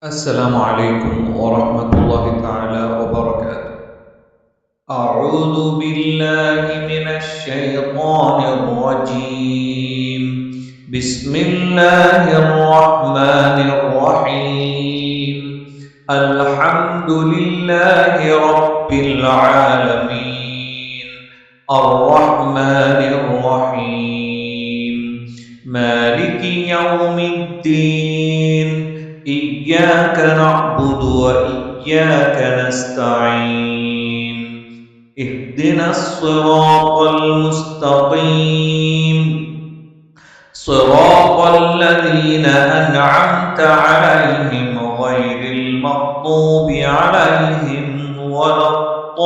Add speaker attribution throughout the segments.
Speaker 1: السلام عليكم ورحمة الله تعالى وبركاته. أعوذ بالله من الشيطان الرجيم. بسم الله الرحمن الرحيم. الحمد لله رب العالمين. الرحمن الرحيم. مالك يوم الدين. إياك نعبد وإياك نستعين. اهدنا الصراط المستقيم صراط الذين أنعمت عليهم غير المغضوب عليهم ولا الضالين.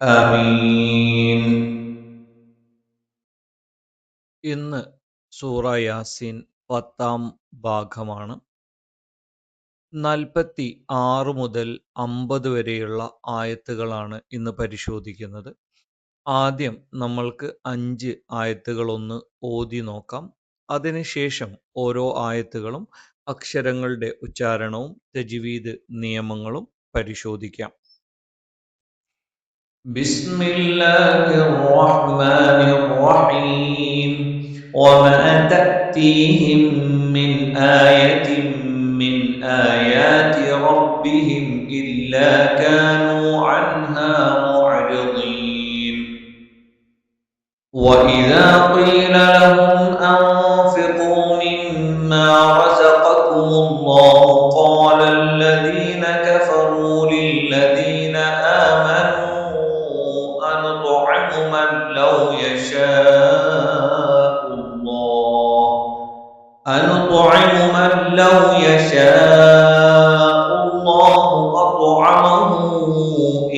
Speaker 1: آمين. ഇന്ന് സൂറ യാസീൻ 10-ാം ഭാഗമാണ്. 46 മുതൽ 50 വരെയുള്ള ആയത്തുകളാണ് ഇന്ന് പരിശോധിക്കുന്നത്. ആദ്യം നമ്മൾക്ക് 5 ആയത്തുകളൊന്ന് ഓതി നോക്കാം. അതിനുശേഷം ഓരോ ആയത്തുകളും അക്ഷരങ്ങളുടെ ഉച്ചാരണവും തജ്വീദ് നിയമങ്ങളും പരിശോധിക്കാം. بسم الله الرحمن الرحيم. وما تأتيهم من آية من آيات ربهم إلا كانوا عنها معرضين. وإذا قيل لهم أنفقوا مما رزقكم الله قال الذين كفروا للذين آمنوا أنطعم من لو يشاء الله أطعمه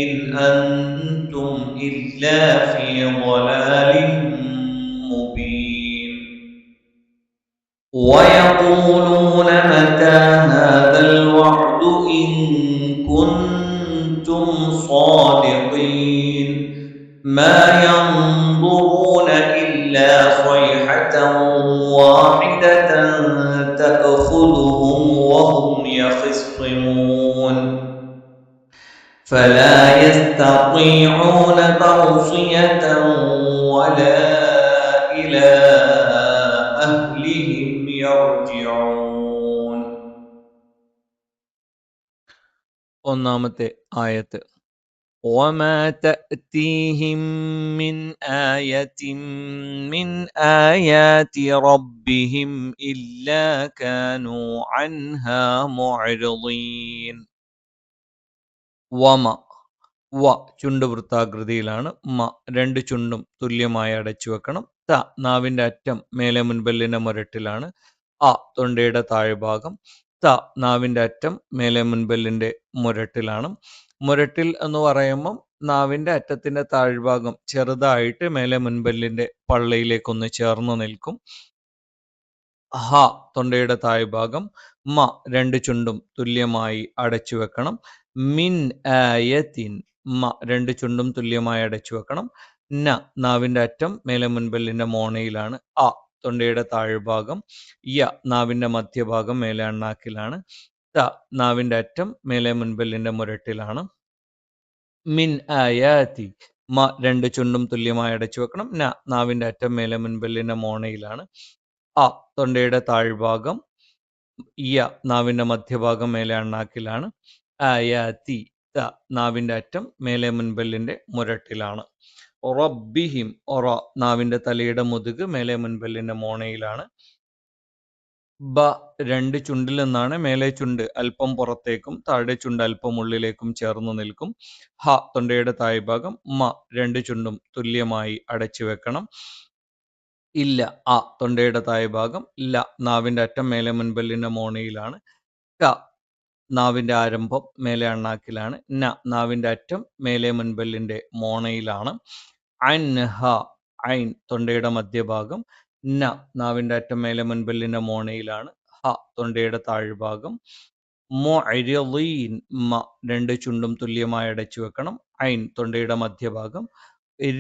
Speaker 1: إن أنتم إلا في ضلال مبين. ويقولون متى هذا الوعد إن كنتم صادقين. ما ينظرون إلا صيحة واحدة تأخذهم وهم يخصمون فلا يستطيعون توصية ولا إلى أهلهم يرجعون. ഒന്നാമത്തെ ആയത്ത് وما تأتيهم من آية من آيات ربهم إلا كانوا عنها معرضين. വമ വ ചുണ്ടുവൃത്താകൃതിയിലാണ്. മ രണ്ട് ചുണ്ടും തുല്യമായി അടച്ചു വെക്കണം. ത നാവിന്റെ അറ്റം മേലെ മുൻപല്ലിന്റെ മുരട്ടിലാണ്. അ തൊണ്ടയുടെ താഴ്ഭാഗം. ത നാവിന്റെ അറ്റം മേലെ മുൻപല്ലിന്റെ മുരട്ടിലാണ്. മുരട്ടിൽ എന്ന് പറയുമ്പം നാവിന്റെ അറ്റത്തിന്റെ താഴ്ഭാഗം ചെറുതായിട്ട് മേലെ മുൻപല്ലിന്റെ പള്ളയിലേക്കൊന്ന് ചേർന്ന് നിൽക്കും. ഹ തൊണ്ടയുടെ താഴ്ഭാഗം. മ രണ്ട് ചുണ്ടും തുല്യമായി അടച്ചു വെക്കണം. മിൻ ആയത്തിൻ മ രണ്ട് ചുണ്ടും തുല്യമായി അടച്ചു വെക്കണം. ന നാവിന്റെ അറ്റം മേലെ മുൻപല്ലിന്റെ മോണയിലാണ്. അ തൊണ്ടയുടെ താഴ്ഭാഗം. യ നാവിന്റെ മധ്യഭാഗം മേലെ അണ്ണാക്കിലാണ്. ത നാവിന്റെ അറ്റം മേലെ മുൻപല്ലിന്റെ മുരട്ടിലാണ്. മിൻ ആയാതി മ രണ്ട് ചുണ്ടും തുല്യമായി അടച്ചു വെക്കണം. ന നാവിന്റെ അറ്റം മേലെ മുൻപല്ലിന്റെ മോണയിലാണ്. അ തൊണ്ടയുടെ താഴ്ഭാഗം. യ നാവിന്റെ മധ്യഭാഗം മേലെ അണ്ണാക്കിലാണ്. ആയാതി ത നാവിന്റെ അറ്റം മേലെ മുൻപല്ലിന്റെ മുരട്ടിലാണ്. റബ്ബിഹിം ഒറ നാവിന്റെ തലയുടെ മുതുക് മേലെ മുൻപല്ലിന്റെ മോണയിലാണ്. ബ രണ്ട് ചുണ്ടിൽ നിന്നാണ്. മേലെ ചുണ്ട് അല്പം പുറത്തേക്കും താഴെ ചുണ്ട് അല്പം ഉള്ളിലേക്കും ചേർന്ന് നിൽക്കും. ഹ തൊണ്ടയുടെ താഴ്ഭാഗം. മ രണ്ട് ചുണ്ടും തുല്യമായി അടച്ചു വെക്കണം. ഇല്ല അ തൊണ്ടയുടെ താഴ്ഭാഗം. ല നാവിന്റെ അറ്റം മേലെ മുൻപല്ലിന്റെ മോണയിലാണ്. ക നാവിന്റെ ആരംഭം മേലെ അണ്ണാക്കിലാണ്. ന നാവിന്റെ അറ്റം മേലെ മുൻപല്ലിന്റെ മോണയിലാണ്. അൻഹ ഐൻ തൊണ്ടയുടെ മധ്യഭാഗം. ന നാവിന്റെ അറ്റം മേലെ മുൻപല്ലിന്റെ മോണയിലാണ്. ഹ തൊണ്ടയുടെ താഴ്ഭാഗം. മുഅരിളീൻ മ രണ്ട് ചുണ്ടും തുല്യമായി അടച്ചു വെക്കണം. ഐൻ തൊണ്ടയുടെ മധ്യഭാഗം.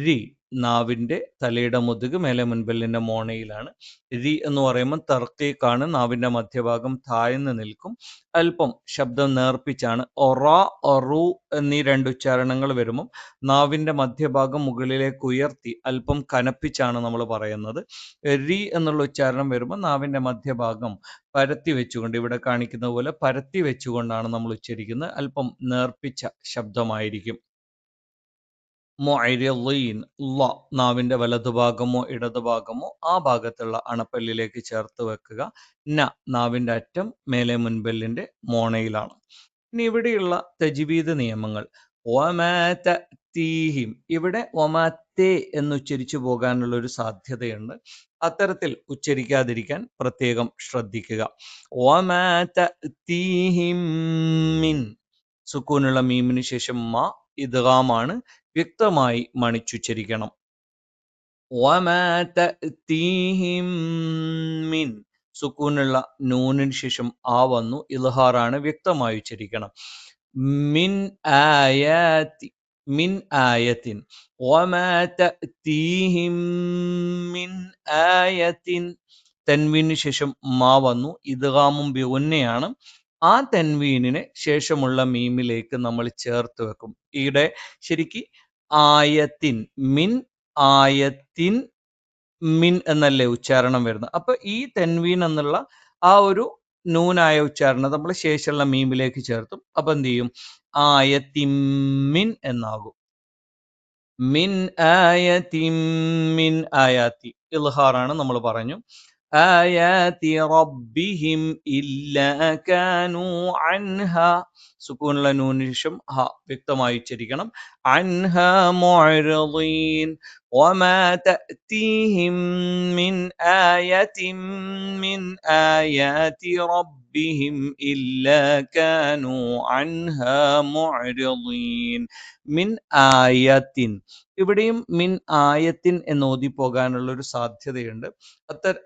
Speaker 1: രി നാവിൻ്റെ തലയുടെ മുതുക് മേലെ മുൻപല്ലിൻ്റെ മോണയിലാണ്. രി എന്ന് പറയുമ്പോൾ തർക്കീക്കാണ്, നാവിൻ്റെ മധ്യഭാഗം താഴ്ന്നു നിൽക്കും. അല്പം ശബ്ദം നേർപ്പിച്ചാണ്. ഒറ, ഒറു എന്നീ രണ്ട് ഉച്ചാരണങ്ങൾ വരുമ്പം നാവിൻ്റെ മധ്യഭാഗം മുകളിലേക്ക് ഉയർത്തി അല്പം കനപ്പിച്ചാണ് നമ്മൾ പറയുന്നത്. രി എന്നുള്ള ഉച്ചാരണം വരുമ്പോൾ നാവിൻ്റെ മധ്യഭാഗം പരത്തി വെച്ചുകൊണ്ട്, ഇവിടെ കാണിക്കുന്ന പോലെ പരത്തി വെച്ചുകൊണ്ടാണ് നമ്മൾ ഉച്ചരിക്കുന്നത്. അല്പം നേർപ്പിച്ച ശബ്ദമായിരിക്കും. മുഅരിളീൻ, ള നാവിൻ്റെ വലതുഭാഗമോ ഇടതുഭാഗമോ ആ ഭാഗത്തുള്ള അണപ്പല്ലിലേക്ക് ചേർത്ത് വെക്കുക. ന നാവിൻ്റെ അറ്റം മേലെ മുൻപല്ലിൻ്റെ മോണയിലാണ്. ഇനി ഇവിടെയുള്ള തജ്വീദ് നിയമങ്ങൾ. വമാ തഅതീഹിം, ഇവിടെ വമാ തേ എന്നുച്ചരിച്ചു പോകാനുള്ള ഒരു സാധ്യതയുണ്ട്. അത്തരത്തിൽ ഉച്ചരിക്കാതിരിക്കാൻ പ്രത്യേകം ശ്രദ്ധിക്കുക. വമാ തഅതീഹിം മിൻ, സുക്കൂനുള്ള മീമിന് ശേഷം മ ഇദ്ഗാമാണ്, വ്യക്തമായി മണിച്ചുച്ചരിക്കണം. വമാ തഅതീഹിം മിൻ, സുക്കൂനുള്ള നൂനിന് ശേഷം ആ വന്നു, ഇൽഹാറാണ്, വ്യക്തമായി ഉച്ചരിക്കണം. മിൻ ആയാതി, മിൻ ആയത്തിൻ. വമാ തഅതീഹിം മിൻ ആയത്തിൻ, തൻവീന് ശേഷം മാ വന്നു, ഇദ്ഗാമും ബിഗുന്നയാണ്. ആ തൻവീനിന് ശേഷമുള്ള മീമിലേക്ക് നമ്മൾ ചേർത്ത് വെക്കും. ഇവിടെ ശരിക്ക് ആയത്തിൻ, മിൻ ആയത്തിൻ, മിൻ എന്നല്ലേ ഉച്ചാരണം വരുന്നത്. അപ്പൊ ഈ തൻവീൻ എന്നുള്ള ആ ഒരു നൂനായ ഉച്ചാരണം നമ്മൾ ശേഷമുള്ള മീമിലേക്ക് ചേർത്തും. അപ്പൊ എന്ത് ചെയ്യും? ആയത്തിമ്മിൻ എന്നാകും. മിൻ ആയത്തിമ്മിൻ ആയാത്തി, ഇൽഹാറാണ്, നമ്മൾ പറഞ്ഞു. ആയാതി റബ്ബിഹിം ഇല്ലാ കാനൂ അൻഹ, സുക്കൂനുള്ള നൂനിന് ശേഷം ഹ വ്യക്തമായി ഉച്ചരിക്കണം. അൻഹ മുഅ്രിളീൻ. വമാ തഅതീഹിം മിൻ ആയത്തിൻ മിൻ ആയാതി റബ്ബിഹിം ഇല്ലാ കാനൂ അൻഹ മുഅ്രിളീൻ. മിൻ ആയത്തിൻ, ഇവിടെയും മിൻ ആയത്തിൻ എന്ന് ഓതിപ്പോകാനുള്ള ഒരു സാധ്യതയുണ്ട്.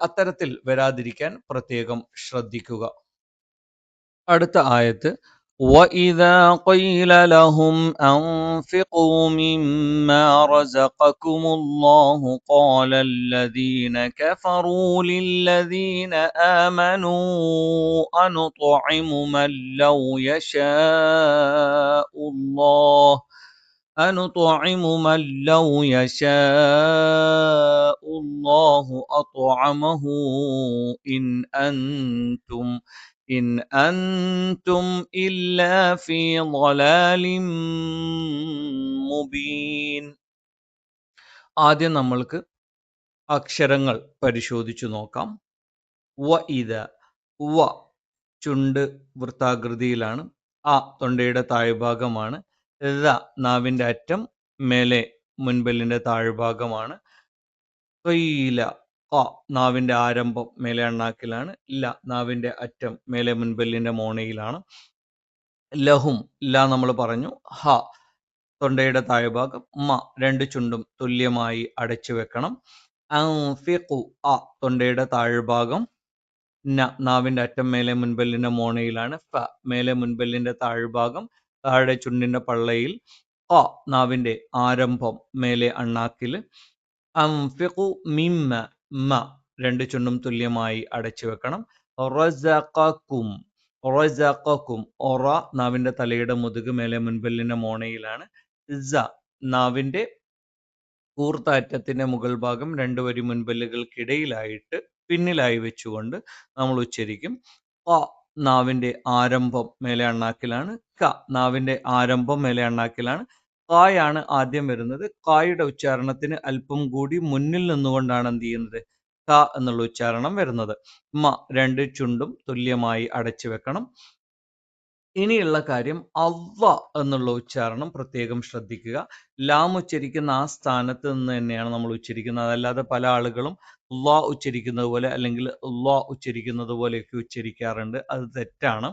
Speaker 1: അത്തരത്തിൽ വരാതിരിക്കാൻ പ്രത്യേകം ശ്രദ്ധിക്കുക. അടുത്ത ആയത്ത്, وَإِذَا قِيلَ لَهُمْ أَنْفِقُوا مِمَّا رَزَقَكُمُ اللَّهُ قَالَ الَّذِينَ كَفَرُوا لِلَّذِينَ آمَنُوا أَنُطْعِمُ مَنْ لَوْ يَشَاءُ اللَّهُ أنطعم من لو يشاء الله أطعمه إن أنتم إلا في ضلال مبين. ആദ്യം നമ്മൾക്ക് അക്ഷരങ്ങൾ പരിശോധിച്ചു നോക്കാം. വ ഇദ, വ ചുണ്ട് വൃത്താകൃതിയിലാണ്. ആ തൊണ്ടയുടെ താഴ്ഭാഗമാണ്. ര നാവിൻ്റെ അറ്റം മേലെ മുൻപല്ലിൻ്റെ താഴ്ഭാഗമാണ്. ഖീല, ഖ നാവിൻ്റെ ആരംഭം മേലെ അണ്ണാക്കിലാണ്. ല നാവിൻ്റെ അറ്റം മേലെ മുൻപല്ലിൻ്റെ മോണയിലാണ്. ലഹും, ല നമ്മൾ പറഞ്ഞു. ഹ തൊണ്ടയുടെ താഴ്ഭാഗം. മ രണ്ട് ചുണ്ടും തുല്യമായി അടച്ചു വെക്കണം. അൻഫിഖു, അ തൊണ്ടയുടെ താഴ്ഭാഗം. ന നാവിൻ്റെ അറ്റം മേലെ മുൻപല്ലിൻ്റെ മോണയിലാണ്. ഫ മേലെ മുൻപല്ലിൻ്റെ താഴ്ഭാഗം, താഴെ ചുണ്ടിൻ്റെ പള്ളയിൽ. ഖ നാവിൻ്റെ ആരംഭം മേലെ അണ്ണാക്കിൽ. അൻഫിഖു മിമ്മ, മ രണ്ട് ചുണ്ടും തുല്യമായി അടച്ചു വെക്കണം. റസഖക്കും, റസഖക്കും, ഒറ നാവിൻ്റെ തലയുടെ മുതുക് മേലെ മുൻപല്ലിൻ്റെ മോണയിലാണ്. സ നാവിൻ്റെ കൂർത്ത അറ്റത്തിൻ്റെ മുകൾ ഭാഗം രണ്ട് വരി മുൻപല്ലുകൾക്കിടയിലായിട്ട് പിന്നിലായി വെച്ചുകൊണ്ട് നമ്മൾ ഉച്ചരിക്കും. ക നാവിൻ്റെ ആരംഭം മേലെ അണ്ണാക്കിലാണ്. ക നാവിൻ്റെ ആരംഭം മേലെ അണ്ണാക്കിലാണ്. കായാണ് ആദ്യം വരുന്നത്. കായുടെ ഉച്ചാരണത്തിന് അല്പം കൂടി മുന്നിൽ നിന്നുകൊണ്ടാണ് എന്ത് ചെയ്യുന്നത്? ക എന്നുള്ള ഉച്ചാരണം വരുന്നത്. മ രണ്ട് ചുണ്ടും തുല്യമായി അടച്ചു വെക്കണം. ഇനിയുള്ള കാര്യം, അവ്വ എന്നുള്ള ഉച്ചാരണം പ്രത്യേകം ശ്രദ്ധിക്കുക. ലാം ഉച്ചരിക്കുന്ന ആ സ്ഥാനത്ത് നിന്ന് തന്നെയാണ് നമ്മൾ ഉച്ചരിക്കുന്നത്. അതല്ലാതെ പല ആളുകളും ള ഉച്ചരിക്കുന്നത് പോലെ അല്ലെങ്കിൽ ള ഉച്ചരിക്കുന്നത് പോലെയൊക്കെ ഉച്ചരിക്കാറുണ്ട്. അത് തെറ്റാണ്.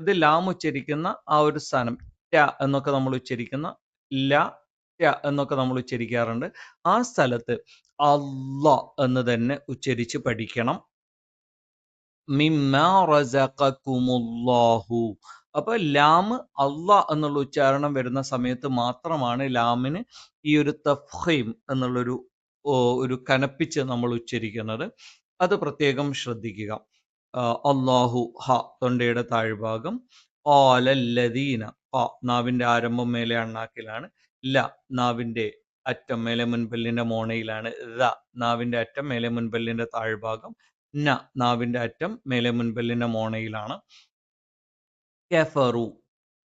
Speaker 1: ഇത് ലാം ഉച്ചരിക്കുന്ന ആ ഒരു സ്ഥാനം, ര എന്നൊക്കെ നമ്മൾ ഉച്ചരിക്കുന്ന, ല ര എന്നൊക്കെ നമ്മൾ ഉച്ചരിക്കാറുണ്ട്. ആ സ്ഥലത്ത് അല്ല എന്ന് തന്നെ ഉച്ചരിച്ച് പഠിക്കണം. മിമ്മ റസഖക്കുമുല്ലാഹു, അപ്പൊ ലാമ് അള്ളാ എന്നുള്ള ഉച്ചാരണം വരുന്ന സമയത്ത് മാത്രമാണ് ലാമിന് ഈ ഒരു തഫ്ഹീം എന്നുള്ളൊരു ഒരു കനപ്പിച്ച് നമ്മൾ ഉച്ചരിക്കുന്നത്. അത് പ്രത്യേകം ശ്രദ്ധിക്കുക. അള്ളാഹു ഹ തൊണ്ടയുടെ താഴ്ഭാഗം, ഓലല്ലദീന നാവിന്റെ ആരംഭം മേലെ അണ്ണാക്കിലാണ്, ല നാവിന്റെ അറ്റം മേലെ മുൻപല്ലിന്റെ മോണയിലാണ്, ര നാവിന്റെ അറ്റം മേലെ മുൻപല്ലിന്റെ താഴ്ഭാഗം, ന നാവിന്റെ അറ്റം മേലെ മുൻപല്ലിന്റെ മോണയിലാണ്, കഫറു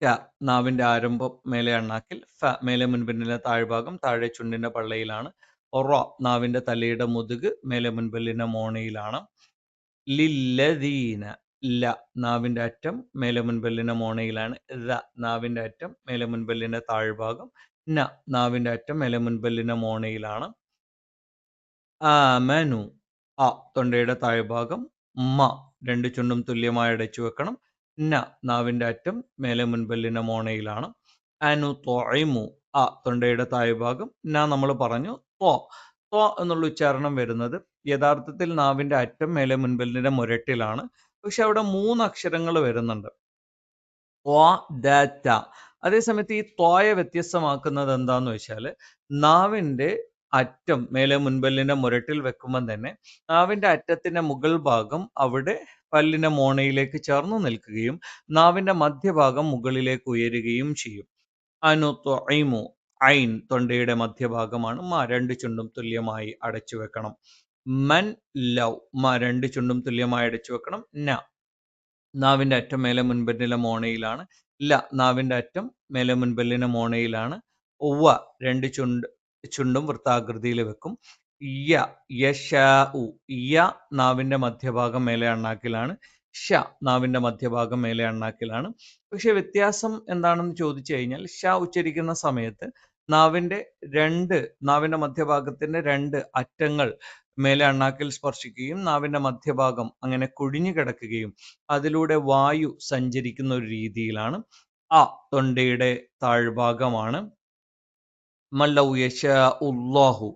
Speaker 1: ക നാവിന്റെ ആരംഭം മേലെ അണ്ണാക്കിൽ, ഫ മേലെ മുൻപല്ലിന്റെ താഴ്ഭാഗം താഴെ ചുണ്ടിന്റെ പള്ളയിലാണ്, റ നാവിന്റെ തലയുടെ മുതുക് മേലെ മുൻപല്ലിന്റെ മോണയിലാണ്, ലില്ലദീന ല നാവിന്റെ അറ്റം മേലെ മുൻപല്ലിന്റെ മോണയിലാണ്, ര നാവിന്റെ അറ്റം മേലെ മുൻപല്ലിന്റെ താഴ്ഭാഗം, ന നാവിന്റെ അറ്റം മേലെ മുൻപല്ലിന്റെ മോണയിലാണ്, ആമനു തൊണ്ടയുടെ താഴ്ഭാഗം, മ രണ്ട് ചുണ്ടും തുല്യമായി അടച്ചു വെക്കണം, ന നാവിന്റെ അറ്റം മേലെ മുൻപല്ലിന്റെ മോണയിലാണ്, അനു തൊഴിമു തൊണ്ടയുടെ താഴ്ഭാഗം, ന നമ്മൾ പറഞ്ഞു, ത്വ എന്നുള്ള ഉച്ചാരണം വരുന്നത് യഥാർത്ഥത്തിൽ നാവിന്റെ അറ്റം മേലെ മുൻപല്ലിന്റെ മുരട്ടിലാണ്. പക്ഷെ അവിടെ 3 അക്ഷരങ്ങൾ വരുന്നുണ്ട്, അതേസമയത്ത് ഈ ത്വയെ വ്യത്യസ്തമാക്കുന്നത് എന്താന്ന് വെച്ചാൽ, നാവിന്റെ അറ്റം മേലെ മുൻപല്ലിന്റെ മുരട്ടിൽ വെക്കുമ്പോൾ തന്നെ നാവിന്റെ അറ്റത്തിന്റെ മുകൾ ഭാഗം അവിടെ പല്ലിന്റെ മോണയിലേക്ക് ചേർന്ന് നിൽക്കുകയും നാവിന്റെ മധ്യഭാഗം മുകളിലേക്ക് ഉയരുകയും ചെയ്യും. അനുത്വഇമു ഐൻ തൊണ്ടയുടെ മധ്യഭാഗമാണ്, രണ്ട് ചുണ്ടും തുല്യമായി അടച്ചു വെക്കണം. മൻ ലൗ രണ്ട് ചുണ്ടും തുല്യമായി അടച്ചു വെക്കണം. നാവിന്റെ അറ്റം മേലെ മുൻപല്ലിന്റെ മോണയിലാണ്, ല നാവിന്റെ അറ്റം മേലെ മുൻപല്ലിന്റെ മോണയിലാണ്, വ രണ്ട് ചുണ്ടും വൃത്താകൃതിയിൽ വെക്കും, യ നാവിന്റെ മധ്യഭാഗം മേലെ അണ്ണാക്കിലാണ്, ഷ നാവിന്റെ മധ്യഭാഗം മേലെ അണ്ണാക്കിലാണ്. പക്ഷെ വ്യത്യാസം എന്താണെന്ന് ചോദിച്ചു കഴിഞ്ഞാൽ, ഷ ഉച്ചരിക്കുന്ന സമയത്ത് നാവിന്റെ മധ്യഭാഗത്തിന്റെ 2 അറ്റങ്ങൾ മേലെ അണ്ണാക്കിൽ സ്പർശിക്കുകയും നാവിന്റെ മധ്യഭാഗം അങ്ങനെ കുഴിഞ്ഞു കിടക്കുകയും അതിലൂടെ വായു സഞ്ചരിക്കുന്ന ഒരു രീതിയിലാണ്. തൊണ്ടയുടെ താഴ്ഭാഗമാണ്. മല്ലൗ യശാഉല്ലാഹു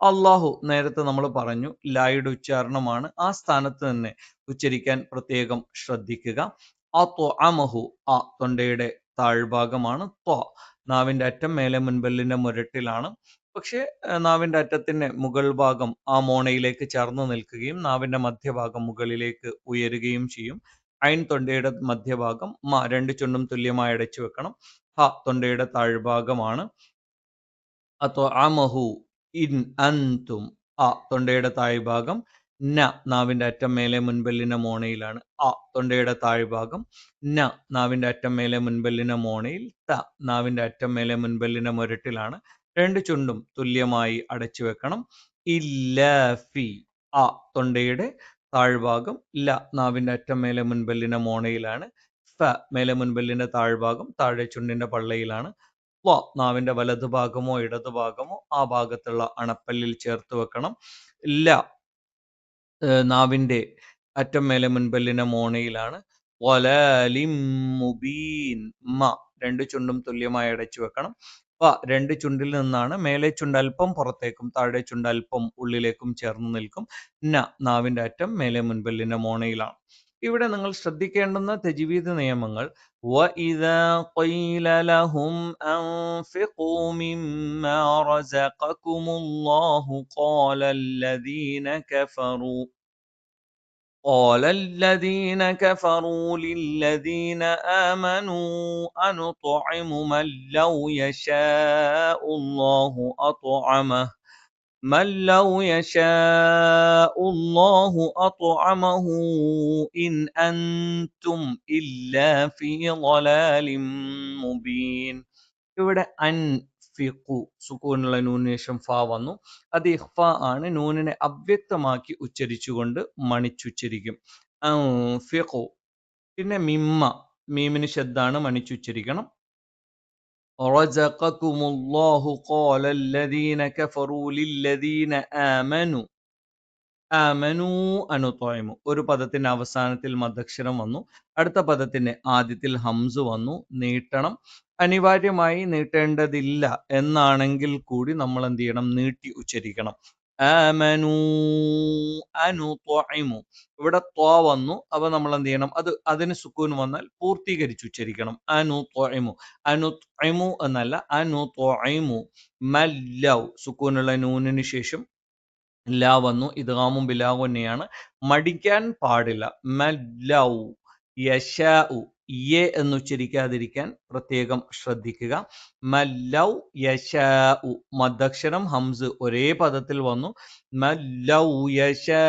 Speaker 1: അള്ളാഹു നേരത്തെ നമ്മൾ പറഞ്ഞു ലായുടെ ഉച്ചാരണമാണ്, ആ സ്ഥാനത്ത് തന്നെ ഉച്ചരിക്കാൻ പ്രത്യേകം ശ്രദ്ധിക്കുക. അത്വഅമഹു തൊണ്ടയുടെ താഴ്ഭാഗമാണ്, നാവിന്റെ അറ്റം മേലെ മുൻപല്ലിന്റെ മുരട്ടിലാണ്. പക്ഷെ നാവിന്റെ അറ്റത്തിന്റെ മുകൾ ഭാഗം ആ മോണയിലേക്ക് ചേർന്ന് നിൽക്കുകയും നാവിന്റെ മധ്യഭാഗം മുകളിലേക്ക് ഉയരുകയും ചെയ്യും. ഐൻ തൊണ്ടയുടെ മധ്യഭാഗം, രണ്ട് ചുണ്ടും തുല്യമായി അടച്ചു വെക്കണം. തൊണ്ടയുടെ താഴ്ഭാഗമാണ്. അത്വഅമഹു ഇൻ അൻതും തൊണ്ടയുടെ താഴ്ഭാഗം, നാവിന്റെ അറ്റം മേലെ മുൻപല്ലിന്റെ മോണയിലാണ്, തൊണ്ടയുടെ താഴ്ഭാഗം, നാവിന്റെ അറ്റം മേലെ മുൻപല്ലിന്റെ മോണയിൽ, നാവിന്റെ അറ്റം മേലെ മുൻപല്ലിന്റെ മുരട്ടിലാണ്. രണ്ട് ചുണ്ടും തുല്യമായി അടച്ചു വെക്കണം. ഇല്ലാഫി തൊണ്ടയുടെ താഴ്ഭാഗം, നാവിന്റെ അറ്റം മേലെ മുൻപല്ലിന്റെ മോണയിലാണ്, മേലെ മുൻപല്ലിന്റെ താഴ്ഭാഗം താഴെ ചുണ്ടിന്റെ പള്ളയിലാണ്, നാവിന്റെ വലതുഭാഗമോ ഇടതുഭാഗമോ ആ ഭാഗത്തുള്ള അണപ്പല്ലിൽ ചേർത്ത് വെക്കണം. നാവിന്റെ അറ്റം മേലെ മുൻപല്ലിന്റെ മോണയിലാണ്. വലാലിം മുബീൻ രണ്ട് ചുണ്ടും തുല്യമായി അടച്ചു വെക്കണം. രണ്ട് ചുണ്ടിൽ നിന്നാണ് മേലെ ചുണ്ട് അല്പം പുറത്തേക്കും താഴെ ചുണ്ട് അല്പം ഉള്ളിലേക്കും ചേർന്ന് നിൽക്കും. നാവിന്റെ അറ്റം മേലെ മുൻപല്ലിന്റെ മോണയിലാണ്. ഇവിടെ നിങ്ങൾ ശ്രദ്ധിക്കേണ്ടുന്ന തജ്വീദ് നിയമങ്ങൾ, وَإِذَا قِيلَ لَهُمْ أَنْفِقُوا مِمَّا رَزَقَكُمُ اللَّهُ قَالَ الَّذِينَ كَفَرُوا لِلَّذِينَ آمَنُوا أَنُطْعِمُ مَنْ لَوْ يَشَاءُ اللَّهُ أَطْعَمَهُ إِنْ أَنْتُمْ إِلَّا فِي ضَلَالٍ مُبِينٍ. ഇവിടെ അൻഫിഖു സുക്കൂനുള്ള നൂനിന് ശേഷം ഫ വന്നു. അത് ഇഖ്ഫ ആണ്. നൂനിനെ അവ്യക്തമാക്കി ഉച്ചരിച്ചുകൊണ്ട് മണിച്ചുച്ചരിക്കും. അൻഫിഖു. പിന്നെ മീമിന് ശദ്ദാണ്, മണിച്ചുച്ചരിക്കണം. റസഖകുമുല്ലാഹു ഖാല الذين كفروا للذين آمنوا അനുത്വഇമു. ഒരു പദത്തിന്റെ അവസാനത്തിൽ മദ്ദക്ഷരം വന്നു, അടുത്ത പദത്തിന്റെ ആദ്യത്തിൽ ഹംസ് വന്നു. നീട്ടണം. അനിവാര്യമായി നീട്ടേണ്ടതില്ല എന്നാണെങ്കിൽ കൂടി നമ്മൾ എന്ത് ചെയ്യണം? നീട്ടി ഉച്ചരിക്കണം. ആമനൂ അനുത്വഇമു. ഇവിടെ ത്വ വന്നു. അപ്പൊ നമ്മൾ എന്ത് ചെയ്യണം? അതിന് സുക്കൂൻ വന്നാൽ പൂർത്തീകരിച്ച് ഉച്ചരിക്കണം. അനുത്വഇമു. അനുത്ഇമു എന്നല്ല, അനുത്വഇമു. മല്ലൗ സുക്കൂനുള്ള നൂനിന് ശേഷം ലാ വന്നു. ഇദ്ഗാമും ബിലാ തന്നെയാണ്. മടിക്കാൻ പാടില്ല. മല്ലൗ യശാഉ. യെ എന്ന് ഉച്ചരിക്കാതിരിക്കാൻ പ്രത്യേകം ശ്രദ്ധിക്കുക. മല്ലൗ യശാഉ. മദ്ദക്ഷരം ഹംസ് ഒരേ പദത്തിൽ വന്നു. മല്ലൗ യശാഉല്ലാഹു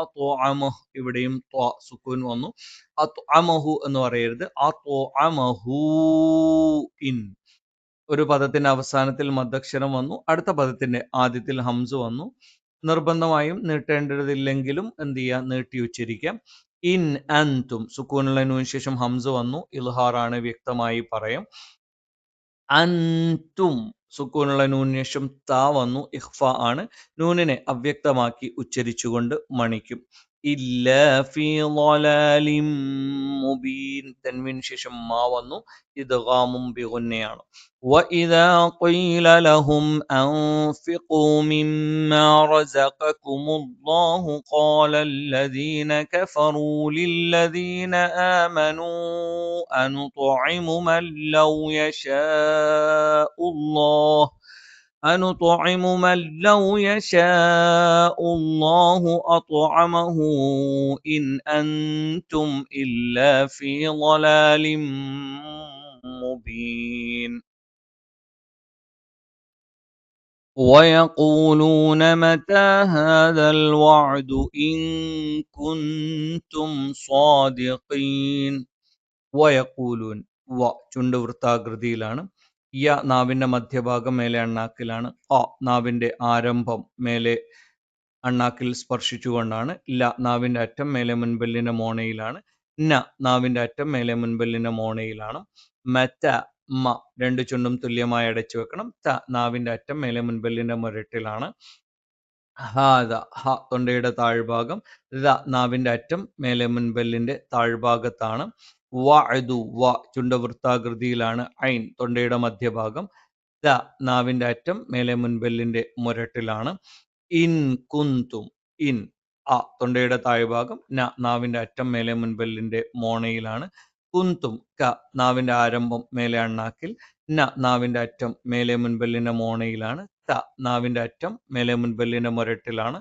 Speaker 1: അത്അമഹു. ഇവിടെയും ത്വ സുക്കൂൻ വന്നു. അത്അമഹു എന്ന് പറയരുത്. അത്അമഹു. ഇൻ ഒരു പദത്തിന്റെ അവസാനത്തിൽ മദ്ദക്ഷരം വന്നു. അടുത്ത പദത്തിന്റെ ആദ്യത്തിൽ ഹംസ് വന്നു. നിർബന്ധമായും നീട്ടേണ്ടതില്ലെങ്കിലും എന്ത് ചെയ്യുക? നീട്ടി ഉച്ചരിക്കാം. ഇൻ അൻതും. സുക്കൂനുള്ള നൂന് ശേഷം ഹംസ് വന്നു. ഇൽഹാറാണ്, വ്യക്തമായി പറയാം. അൻതും സുക്കൂനുള്ള നൂന് ശേഷം താ വന്നു. ഇഖ്ഫ ആണ്. നൂനിനെ അവ്യക്തമാക്കി ഉച്ചരിച്ചുകൊണ്ട് മണിക്കും. ഇല്ല ഫീ ളലാലിം മുബീൻ. തൻവീന് ശേഷം മാ വന്നു. ഇദ്ഗാമും ബിഗുന്നയാണ്. وإذا قيل لهم أنفقوا مما رزقكم الله قال الذين كفروا للذين آمنوا أنطعم من لو يشاء الله أنطعم من لو يشاء الله أطعمه إن أنتم إلا في ضلال مبين. ويقولون متى هذا الوعد إن كنتم صادقين. വയക്കൂലൂൻ. വ ചുണ്ട് വൃത്താകൃതിയിലാണ്. യ നാവിന്റെ മധ്യഭാഗം മേലെ അണ്ണാക്കിലാണ്. നാവിന്റെ ആരംഭം മേലെ അണ്ണാക്കിൽ സ്പർശിച്ചുകൊണ്ടാണ്. ല നാവിന്റെ അറ്റം മേലെ മുൻപല്ലിന്റെ മോണയിലാണ്. ന നാവിന്റെ അറ്റം മേലെ മുൻപല്ലിന്റെ മോണയിലാണ്. മറ്റ മ രണ്ട് ചുണ്ടും തുല്യമായി അടച്ചു വെക്കണം. ത നാവിന്റെ അറ്റം മേലെ മുൻപല്ലിന്റെ മുരട്ടിലാണ്. ഹാദ ഹ തൊണ്ടയുടെ താഴ്ഭാഗം. ര നാവിന്റെ അറ്റം മേലെ മുൻപല്ലിന്റെ താഴ്ഭാഗത്താണ്. വഅദു വ ചുണ്ട വൃത്താകൃതിയിലാണ്. ഐൻ തൊണ്ടയുടെ മധ്യഭാഗം. ത നാവിന്റെ അറ്റം മേലെ മുൻപല്ലിന്റെ മുരട്ടിലാണ്. ഇൻ കുന്തും ഇൻ തൊണ്ടയുടെ താഴ്ഭാഗം. ന നാവിന്റെ അറ്റം മേലെ മുൻപല്ലിന്റെ മോണയിലാണ്. കുന്തും ക നാവിന്റെ ആരംഭം മേലെ അണ്ണാക്കിൽ. ന നാവിന്റെ അറ്റം മേലെ മുൻപല്ലിന്റെ മോണയിലാണ്. ത നാവിന്റെ അറ്റം മേലെ മുൻപല്ലിന്റെ മുരട്ടിലാണ്.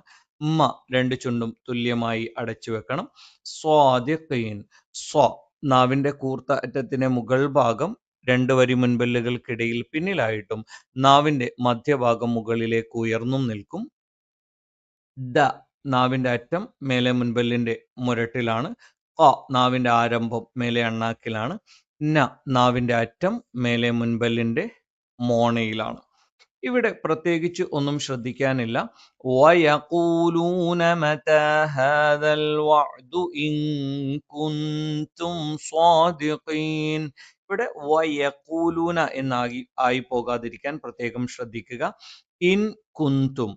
Speaker 1: മ രണ്ട് ചുണ്ടും തുല്യമായി അടച്ചു വെക്കണം. സ്വാദിഖീൻ. സ്വ നാവിന്റെ കൂർത്ത അറ്റത്തിന്റെ മുകൾ ഭാഗം രണ്ട് വരി മുൻപല്ലുകൾക്കിടയിൽ പിന്നിലായിട്ടും നാവിന്റെ മധ്യഭാഗം മുകളിലേക്ക് ഉയർന്നും നിൽക്കും. ദ നാവിന്റെ അറ്റം മേലെ മുൻപല്ലിന്റെ മുരട്ടിലാണ്. നാവിന്റെ ആരംഭം മേലെ അണ്ണാക്കിലാണ്. ന നാവിന്റെ അറ്റം മേലെ മുൻപല്ലിന്റെ മോണയിലാണ്. ഇവിടെ പ്രത്യേകിച്ച് ഒന്നും ശ്രദ്ധിക്കാനില്ല. വയഖൂലൂന മതാ ഹാദൽ വഅദു ഇൻ കുൻതും സ്വാദിഖീൻ. ഇവിടെ വയഖൂലൂന ആയി പോകാതിരിക്കാൻ പ്രത്യേകം ശ്രദ്ധിക്കുക. ഇൻ കുന്തും.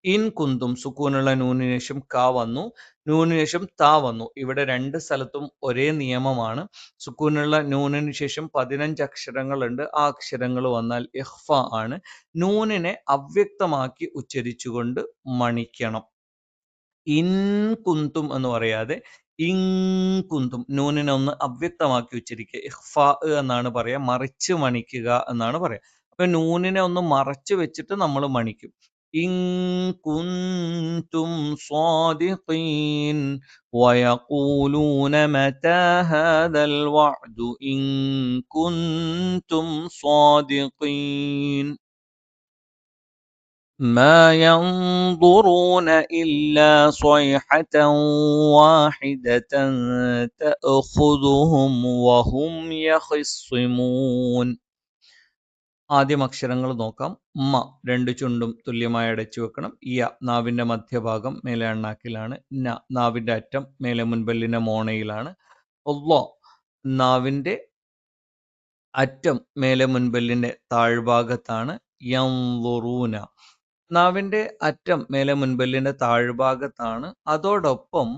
Speaker 1: ഇൻ കുന്തും സുക്കൂനുള്ള നൂനിന് ശേഷം ക വന്നു. നൂനിന് ശേഷം ത വന്നു. ഇവിടെ രണ്ട് സ്ഥലത്തും ഒരേ നിയമമാണ്. സുക്കൂനുള്ള നൂനിന് ശേഷം 15 അക്ഷരങ്ങളുണ്ട്. ആ അക്ഷരങ്ങൾ വന്നാൽ ഇഖ്ഫ ആണ്. നൂനിനെ അവ്യക്തമാക്കി ഉച്ചരിച്ചുകൊണ്ട് മണിക്കണം. ഇൻ കുന്തും എന്ന് പറയാതെ ഇൻ കുന്തും. നൂനിനെ ഒന്ന് അവ്യക്തമാക്കി ഉച്ചരിക്കുക. ഇഖ്ഫ എന്നാണ് പറയാ, മറിച്ച് മണിക്കുക എന്നാണ് പറയാ. അപ്പൊ നൂനിനെ ഒന്ന് മറച്ചു വെച്ചിട്ട് നമ്മൾ മണിക്കും. ഇൻ കുന്തും സ്വാദിഖീൻ വയഖൂലൂന മതാ ഹാദൽ വഅദു ഇൻ കുന്തും സ്വാദിഖീൻ. ما ينظرون إلا صيحة واحدة تأخذهم وهم يخصمون. ആദ്യം അക്ഷരങ്ങൾ നോക്കാം. മ രണ്ട് ചുണ്ടും തുല്യമായി അടച്ചു വെക്കണം. യ നാവിന്റെ മധ്യഭാഗം മേലെ അണ്ണാക്കിലാണ്. ന നാവിന്റെ അറ്റം മേലെ മുൻപല്ലിന്റെ മോണയിലാണ്. ഒള്ളോ നാവിന്റെ അറ്റം മേലെ മുൻപല്ലിന്റെ താഴ്ഭാഗത്താണ്. യൻളുറൂന നാവിന്റെ അറ്റം മേലെ മുൻപല്ലിന്റെ താഴ്ഭാഗത്താണ്. അതോടൊപ്പം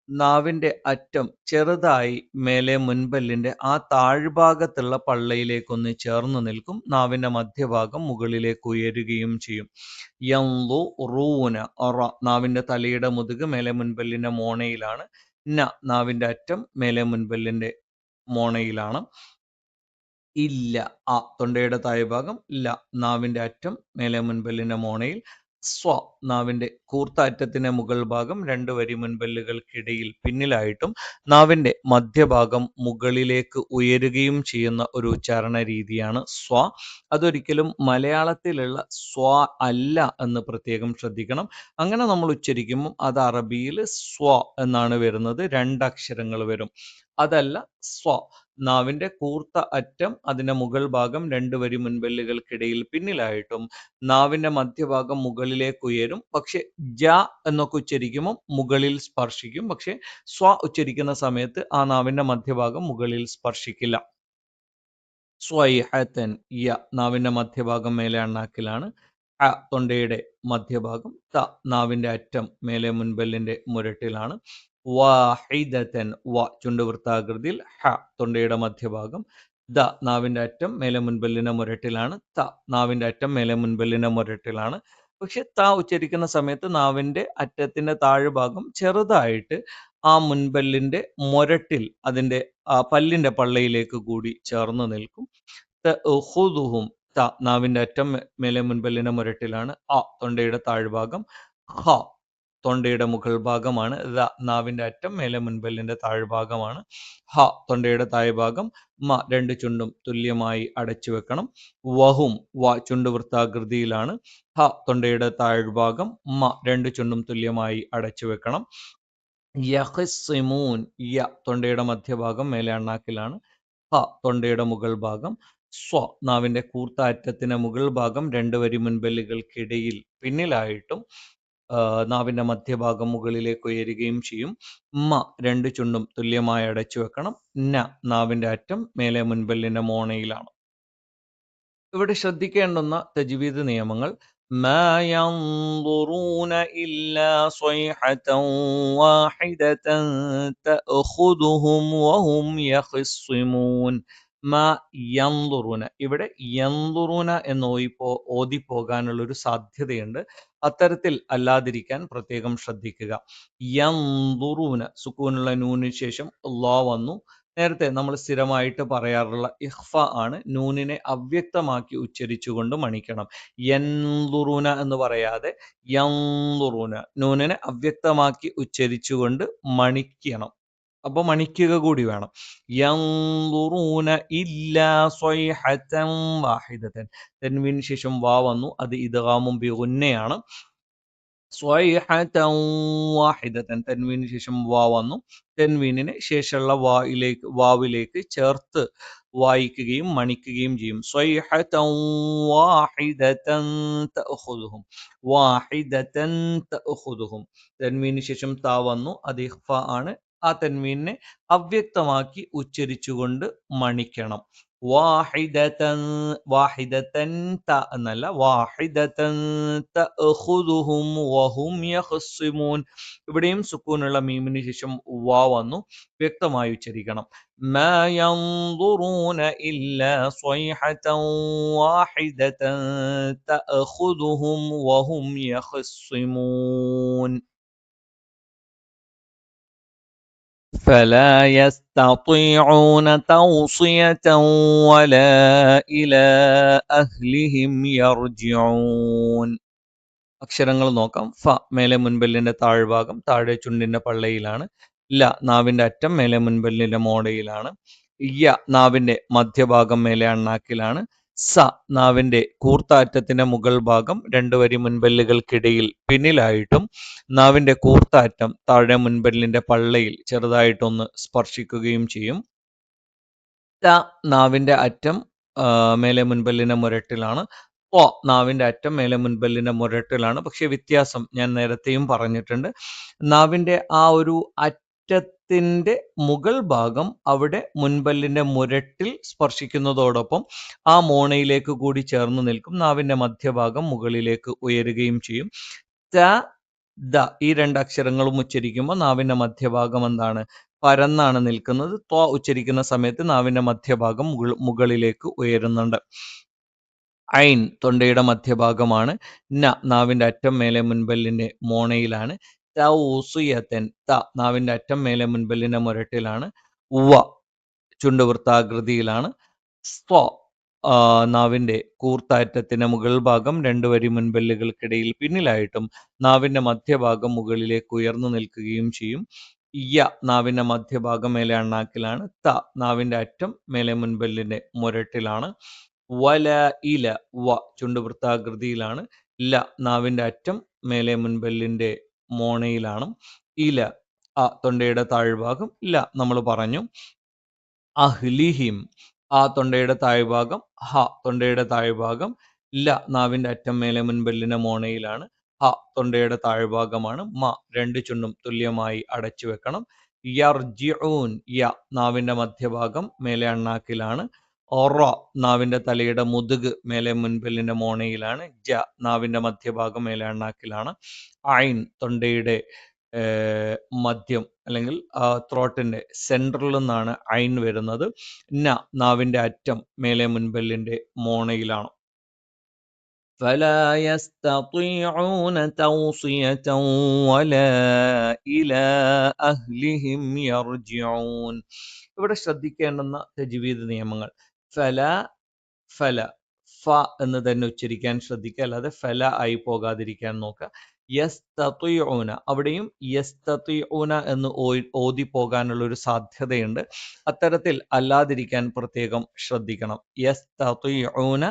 Speaker 1: നാവിന്റെ അറ്റം ചെറുതായി മേലെ മുൻപല്ലിന്റെ ആ താഴ്ഭാഗത്തുള്ള പള്ളയിലേക്കൊന്ന് ചേർന്ന് നിൽക്കും. നാവിന്റെ മധ്യഭാഗം മുകളിലേക്ക് ഉയരുകയും ചെയ്യും. യൻളുറൂന നാവിന്റെ തലയുടെ മുതുക് മേലെ മുൻപല്ലിന്റെ മോണയിലാണ്. നാവിന്റെ അറ്റം മേലെ മുൻപല്ലിന്റെ മോണയിലാണ്. ഇല്ല തൊണ്ടയുടെ താഴ്ഭാഗം. നാവിന്റെ അറ്റം മേലെ മുൻപല്ലിന്റെ മോണയിൽ. നാവിന്റെ കൂർത്ത അറ്റത്തിന്റെ മുകൾ ഭാഗം 2 വരി മുൻപല്ലുകൾക്കിടയിൽ പിന്നിലായിട്ടും നാവിന്റെ മധ്യഭാഗം മുകളിലേക്ക് ഉയരുകയും ചെയ്യുന്ന ഒരു ഉച്ചാരണ രീതിയാണ് അതൊരിക്കലും മലയാളത്തിലുള്ള അല്ല എന്ന് പ്രത്യേകം ശ്രദ്ധിക്കണം. അങ്ങനെ നമ്മൾ ഉച്ചരിക്കുമ്പോൾ അത് അറബിയിൽ എന്നാണ് വരുന്നത്. 2 അക്ഷരങ്ങൾ വരും. അതല്ല നാവിന്റെ കൂർത്ത അറ്റം അതിന്റെ മുകൾ ഭാഗം 2 വരി മുൻപല്ലുകൾക്കിടയിൽ പിന്നിലായിട്ടും നാവിന്റെ മധ്യഭാഗം മുകളിലേക്ക് ഉയരും. പക്ഷെ എന്നൊക്കെ ഉച്ചരിക്കുമ്പോൾ മുകളിൽ സ്പർശിക്കും. പക്ഷെ ഉച്ചരിക്കുന്ന സമയത്ത് ആ നാവിന്റെ മധ്യഭാഗം മുകളിൽ സ്പർശിക്കില്ല. സ്വൈഹത്തൻ നാവിന്റെ മധ്യഭാഗം മേലെ അണ്ണാക്കിലാണ്. തൊണ്ടയുടെ മധ്യഭാഗം. നാവിന്റെ അറ്റം മേലെ മുൻപല്ലിന്റെ മുരട്ടിലാണ്. വാഹിദത്തൻ ചുണ്ട് വൃത്താകൃതിയിൽ. തൊണ്ടയുടെ മധ്യഭാഗം. നാവിന്റെ അറ്റം മേലെ മുൻപല്ലിന്റെ മുരട്ടിലാണ്. നാവിന്റെ അറ്റം മേലെ മുൻപല്ലിന്റെ മുരട്ടിലാണ്. പക്ഷെ ഉച്ചരിക്കുന്ന സമയത്ത് നാവിന്റെ അറ്റത്തിന്റെ താഴ്ഭാഗം ചെറുതായിട്ട് ആ മുൻപല്ലിന്റെ മുരട്ടിൽ അതിന്റെ പല്ലിന്റെ പള്ളയിലേക്ക് കൂടി ചേർന്ന് നിൽക്കും. നാവിന്റെ അറ്റം മേലെ മുൻപല്ലിന്റെ മുരട്ടിലാണ്. തൊണ്ടയുടെ താഴ്ഭാഗം. തൊണ്ടയുടെ മുകൾ ഭാഗമാണ്. നാവിന്റെ അറ്റം മേലെ മുൻപല്ലിന്റെ താഴ്ഭാഗമാണ്. തൊണ്ടയുടെ താഴ്ഭാഗം. 2 ചുണ്ടും തുല്യമായി അടച്ചു വെക്കണം. വഹും ചുണ്ട് വൃത്താകൃതിയിലാണ്. തൊണ്ടയുടെ താഴ്ഭാഗം. 2 ചുണ്ടും തുല്യമായി അടച്ചു വെക്കണം. യഖ്സിമൂൻ തൊണ്ടയുടെ മധ്യഭാഗം മേലെ അണ്ണാക്കിലാണ്. തൊണ്ടയുടെ മുകൾ ഭാഗം. നാവിന്റെ കൂർത്ത അറ്റത്തിന് മുകൾ ഭാഗം 2 വരി മുൻപല്ലുകൾക്കിടയിൽ പിന്നിലായിട്ടും നാവിന്റെ മധ്യഭാഗം മുകളിലേക്ക് ഉയരുകയും ചെയ്യും. 2 ചുണ്ടും തുല്യമായി അടച്ചു വെക്കണം. നാവിന്റെ അറ്റം മേലെ മുൻപല്ലിന്റെ മോണയിലാണ്. ഇവിടെ ശ്രദ്ധിക്കേണ്ടുന്ന തജ്വീദ് നിയമങ്ങൾ: ما ينظرون إلا صيحة واحدة تأخذهم وهم يخصمون. ഇവിടെ യൻദുറൂന എന്ന് ഓതിപ്പോകാനുള്ള ഒരു സാധ്യതയുണ്ട്. അത്തരത്തിൽ അല്ലാതിരിക്കാൻ പ്രത്യേകം ശ്രദ്ധിക്കുക. യൻദുറൂന സുക്കൂനുള്ള നൂനിന് ശേഷം വന്നു. നേരത്തെ നമ്മൾ സ്ഥിരമായിട്ട് പറയാറുള്ള ഇഖ്ഫ ആണ്. നൂനിനെ അവ്യക്തമാക്കി ഉച്ചരിച്ചുകൊണ്ട് മണിക്കണം. യൻദുറൂന എന്ന് പറയാതെ യൻദുറൂന. നൂനിനെ അവ്യക്തമാക്കി ഉച്ചരിച്ചുകൊണ്ട് മണിക്കണം. അപ്പൊ മണിക്കുക കൂടി വേണം. യൻദുറൂന ഇല്ലാ സ്വൈഹതൻ വാഹിദതൻ. തൻവീന് ശേഷം വന്നു. അത് ഇദ്ഗാമും ബിഗുന്നയാണ്. സ്വൈഹതൻ വാഹിദതൻ. തൻവീന് ശേഷം വന്നു. തൻവീനിനെ ശേഷമുള്ള വാവിലേക്ക് ചേർത്ത് വായിക്കുകയും മണിക്കുകയും ചെയ്യും. സ്വൈഹതൻ വാഹിദതൻ തഅഖുദുഹും. വാഹിദതൻ തഅഖുദുഹും. തൻവീന് ശേഷം വന്നു. അത് ഇഖ്ഫ ആണ്. ആ തൻവീനെ അവ്യക്തമാക്കി ഉച്ചരിച്ചുകൊണ്ട് മണിക്കണം. വാഹിദതൻ എന്നല്ല, വാഹിദതൻ തഅഖുദുഹും വഹും യഖ്സിമൂൻ. ഇവിടെയും സുക്കൂനുള്ള മീമിന് ശേഷം വന്നു. വ്യക്തമായി ഉച്ചരിക്കണം. മാ യൻദുറൂന ഇല്ലാ സ്വൈഹതൻ വാഹിദതൻ തഅഖുദുഹും വഹും യഖ്സിമൂൻ. فلا يستطيعون توصية ولا إلى أهلهم يرجعون. അക്ഷരങ്ങൾ നോക്കാം. മേലെ മുൻപല്ലിന്റെ താഴ്ഭാഗം താഴെ ചുണ്ടിന്റെ പള്ളയിലാണ്. നാവിന്റെ അറ്റം മേലെ മുൻപല്ലിന്റെ മോടയിലാണ്. നാവിന്റെ മധ്യഭാഗം മേലെ അണ്ണാക്കിലാണ്. നാവിന്റെ കൂർത്ത അറ്റത്തിന്റെ മുകൾ ഭാഗം 2 വരി മുൻപല്ലുകൾക്കിടയിൽ പിന്നിലായിട്ടും നാവിന്റെ കൂർത്ത അറ്റം താഴെ മുൻപല്ലിന്റെ പള്ളയിൽ ചെറുതായിട്ടൊന്ന് സ്പർശിക്കുകയും ചെയ്യും. നാവിന്റെ അറ്റം മേലെ മുൻപല്ലിന്റെ മുരട്ടിലാണ്. നാവിന്റെ അറ്റം മേലെ മുൻപല്ലിന്റെ മുരട്ടിലാണ്. പക്ഷെ വ്യത്യാസം ഞാൻ നേരത്തെയും പറഞ്ഞിട്ടുണ്ട്. നാവിന്റെ ആ ഒരു അറ്റത്തിന്റെ മുകൾ ഭാഗം അവിടെ മുൻപല്ലിന്റെ മുരട്ടിൽ സ്പർശിക്കുന്നതോടൊപ്പം ആ മോണയിലേക്ക് കൂടി ചേർന്ന് നിൽക്കും. നാവിന്റെ മധ്യഭാഗം മുകളിലേക്ക് ഉയരുകയും ചെയ്യും. ദ ഈ രണ്ട് അക്ഷരങ്ങളും ഉച്ചരിക്കുമ്പോൾ നാവിന്റെ മധ്യഭാഗം എന്താണ്? പരന്നാണ് നിൽക്കുന്നത്. ത്വ ഉച്ചരിക്കുന്ന സമയത്ത് നാവിന്റെ മധ്യഭാഗം മുകളിലേക്ക് ഉയരുന്നുണ്ട്. ഐൻ തൊണ്ടയുടെ മധ്യഭാഗമാണ്. നാവിന്റെ അറ്റം മേലെ മുൻപല്ലിന്റെ മോണയിലാണ്. തൗസിയത്തൻ നാവിന്റെ അറ്റം മേലെ മുൻപല്ലിന്റെ മുരട്ടിലാണ്. ചുണ്ടുവൃത്താകൃതിയിലാണ്. സ്വ നാവിന്റെ കൂർത്താറ്റത്തിന്റെ മുകൾ ഭാഗം 2 വരി മുൻപല്ലുകൾക്കിടയിൽ പിന്നിലായിട്ടും നാവിന്റെ മധ്യഭാഗം മുകളിലേക്ക് ഉയർന്നു നിൽക്കുകയും ചെയ്യും. നാവിന്റെ മധ്യഭാഗം മേലെ അണ്ണാക്കിലാണ്. നാവിന്റെ അറ്റം മേലെ മുൻപല്ലിന്റെ മുരട്ടിലാണ്. വല ഇല ചുണ്ടുവൃത്താകൃതിയിലാണ്. നാവിന്റെ അറ്റം മേലെ മുൻപല്ലിന്റെ മോണയിലാണ്. ഇല തൊണ്ടയുടെ താഴ്ഭാഗം. നമ്മൾ പറഞ്ഞു. അഹ്ലിഹിം തൊണ്ടയുടെ താഴ്ഭാഗം. തൊണ്ടയുടെ താഴ്ഭാഗം. നാവിന്റെ അറ്റം മേലെ മുൻപല്ലിന്റെ മോണയിലാണ്. തൊണ്ടയുടെ താഴ്ഭാഗമാണ്. രണ്ട് ചുണ്ടും തുല്യമായി അടച്ചു വെക്കണം. യർജിഊൻ നാവിന്റെ മധ്യഭാഗം മേലെ അണ്ണാക്കിലാണ്. നാവിന്റെ തലയുടെ മുതുക് മേലെ മുൻപല്ലിന്റെ മോണയിലാണ്. നാവിന്റെ മധ്യഭാഗം മേലെ അണ്ണാക്കിലാണ്. ഐൻ തൊണ്ടയുടെ മധ്യം അല്ലെങ്കിൽ ത്രോട്ടിന്റെ സെൻട്രൽ നിന്നാണ് ഐൻ വരുന്നത്. നാവിന്റെ അറ്റം മേലെ മുൻപല്ലിന്റെ മോണയിലാണ്. فلا يستطيعون توصية ولا إلى أهلهم يرجعون. ഇവിടെ ശ്രദ്ധിക്കേണ്ടുന്ന തജ്വീദ് നിയമങ്ങൾ. ഫല എന്ന് തന്നെ ഉച്ചരിക്കാൻ ശ്രദ്ധിക്കുക, അല്ലാതെ ഫല ആയി പോകാതിരിക്കാൻ നോക്കുക. യസ്തതിഊന അവിടെയും യസ്തതിഊന എന്ന് ഓതി പോകാനുള്ള ഒരു സാധ്യതയുണ്ട്. അത്തരത്തിൽ അല്ലാതിരിക്കാൻ പ്രത്യേകം ശ്രദ്ധിക്കണം. യസ്തതിഊന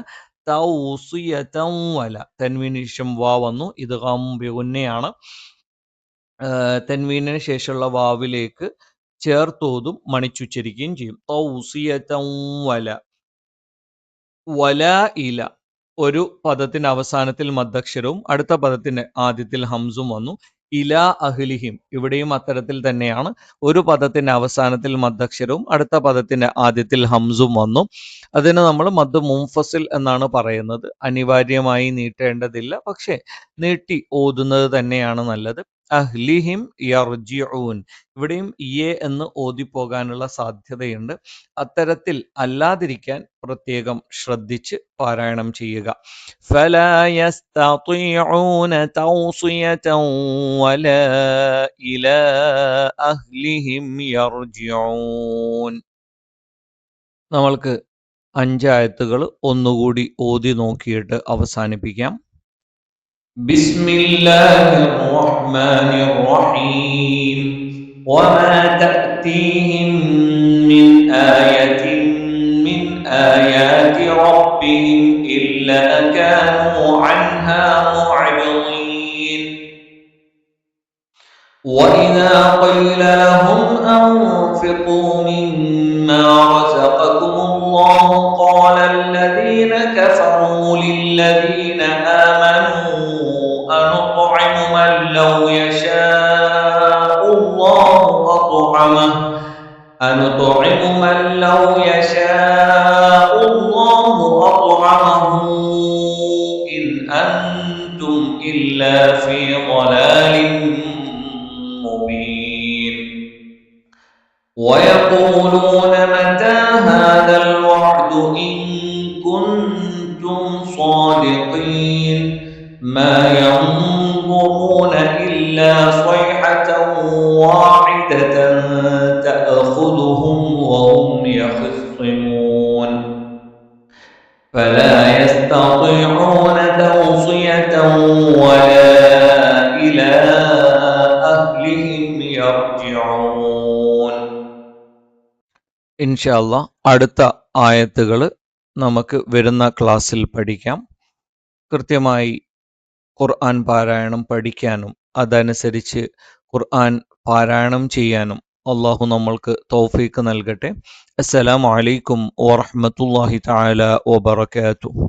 Speaker 1: തൗസിയതൻ വല തൻവീനു ശേഷം വാ വന്നു. ഇദ്ഗാം ബിഗുന്നയാണ്. തൻവീനിന് ശേഷമുള്ള വാവിലേക്ക് ചേർത്തോതും മണിച്ചുച്ചരിക്കുകയും ചെയ്യും. തൗസിയതൻ വല. വല ഇല ഒരു പദത്തിന്റെ അവസാനത്തിൽ മദ്ദക്ഷരവും അടുത്ത പദത്തിന്റെ ആദ്യത്തിൽ ഹംസും വന്നു. ഇല അഹ്ലിഹിം ഇവിടെയും അത്തരത്തിൽ തന്നെയാണ്. ഒരു പദത്തിന്റെ അവസാനത്തിൽ മദ്ദക്ഷരവും അടുത്ത പദത്തിന്റെ ആദ്യത്തിൽ ഹംസും വന്നു. അതിന് നമ്മൾ മദ് മുൻഫസിൽ എന്നാണ് പറയുന്നത്. അനിവാര്യമായി നീട്ടേണ്ടതില്ല, പക്ഷെ നീട്ടി ഓതുന്നത് തന്നെയാണ് നല്ലത്. അഹ്ലിഹിം യർജിഊൻ ഇവിടെയും എന്ന് ഓതിപ്പോകാനുള്ള സാധ്യതയുണ്ട്. അത്തരത്തിൽ അല്ലാതിരിക്കാൻ പ്രത്യേകം ശ്രദ്ധിച്ച് പാരായണം ചെയ്യുക. ഫലാ യസ്തതിഊന തൗസിയതൻ വലാ ഇലാ അഹ്ലിഹിം യർജിഊൻ. നമ്മൾക്ക് 5 ആയത്തുകൾ ഒന്നുകൂടി ഓതി നോക്കിയിട്ട് അവസാനിപ്പിക്കാം. ബിസ്മില്ലാഹിർ റഹ്മാനിർ റഹീം. വമാ തഅതീഹിം മിൻ ആയത്തിൻ മിൻ ആയാതി റബ്ബിഹിം ഇല്ലാ കാനൂ അൻഹാ മുഅ്രിദീൻ. وإذا قيل لهم أنفقوا مما رزقكم الله قال الذين كفروا للذين آمنوا أنطعم من لو يشاء الله أطعمه إن أنتم إلا في ضلال مبين. ويقولون متى هذا الوعد إن كنتم صادقين. ما ينظرون إلا صيحة واحدة تأخذهم وهم يخصمون. فلا يستطيعون توصية ولا إلى أهلهم يرجعون. ഇൻഷാ അല്ലാഹ് അടുത്ത ആയത്തുകൾ നമുക്ക് വരുന്ന ക്ലാസ്സിൽ പഠിക്കാം. കൃത്യമായി ഖുർആൻ പാരായണം പഠിക്കാനും അതനുസരിച്ച് ഖുർആൻ പാരായണം ചെയ്യാനും അള്ളാഹു നമ്മൾക്ക് തൗഫീഖ് നൽകട്ടെ. അസ്സലാമു അലൈക്കും വറഹ്മത്തുള്ളാഹി തആല വബറകാതുഹു.